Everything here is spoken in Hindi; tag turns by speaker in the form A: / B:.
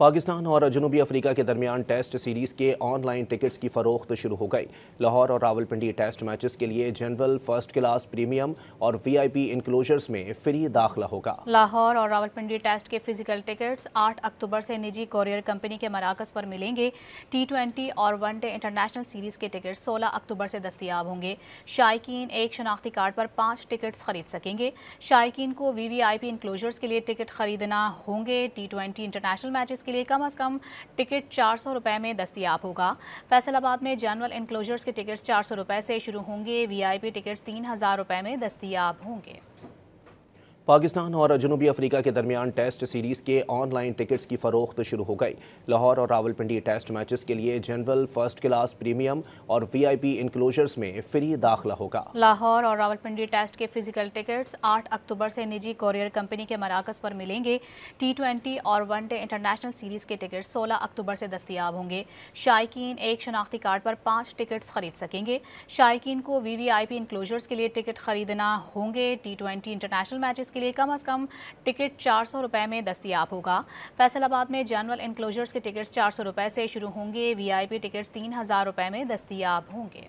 A: पाकिस्तान और जनूबी अफ्रीका के दरमियान टेस्ट सीरीज के ऑनलाइन टिकट्स की फरोख्त शुरू हो गई। लाहौर और रावलपिंडी टेस्ट मैचेस के लिए जनरल, फर्स्ट क्लास, प्रीमियम और वीआईपी इंक्लोजर्स में फ्री दाखिला होगा।
B: लाहौर और रावलपिंडी टेस्ट के फिजिकल टिकट्स 8 अक्टूबर से निजी कोरियर कंपनी के मराकज़ पर मिलेंगे। T20 और वनडे इंटरनेशनल सीरीज के टिकट 16 अक्टूबर से दस्तियाब होंगे। शायकीन एक शनाख्ती कार्ड पर 5 टिकट्स खरीद सकेंगे। शायकीन को वीवीआईपी इंक्लोजर्स के लिए टिकट खरीदना होंगे। T20 इंटरनेशनल मैचेस के लिए कम से कम टिकट 400 रुपए में दस्तियाब होगा। फैसलाबाद में जनरल इंक्लोजर्स के टिकट्स 400 रुपए से शुरू होंगे। वीआईपी टिकट्स 3000 रुपए में दस्तियाब होंगे।
A: पाकिस्तान और जनूबी अफ्रीका के दरमियान टेस्ट सीरीज के ऑनलाइन टिकट्स की फरोख्त शुरू हो गई। लाहौर और रावलपिंडी टेस्ट मैचेस के लिए जनरल, फर्स्ट क्लास, प्रीमियम और वीआईपी इंक्लोजर्स में फ्री दाखिला होगा।
B: लाहौर और रावलपिंडी टेस्ट के फिजिकल टिकट्स 8 अक्टूबर से निजी कोरियर कंपनी के मराकज़ पर मिलेंगे। T20 और वनडे इंटरनेशनल सीरीज के टिकट 16 अक्टूबर से दस्तियाब होंगे। शायकीन एक शनाख्ती कार्ड पर 5 टिकट्स खरीद सकेंगे। शायकीन को वीवीआईपी इंक्लोजर्स के लिए टिकट खरीदना होंगे। T20 इंटरनेशनल मैचेस के लिए कम से कम टिकट 400 रुपए में दस्तियाब होगा। फैसलाबाद में जनरल इंक्लोजर्स के टिकट्स 400 रुपए से शुरू होंगे। वीआईपी टिकट्स 3000 रुपए में दस्तियाब होंगे।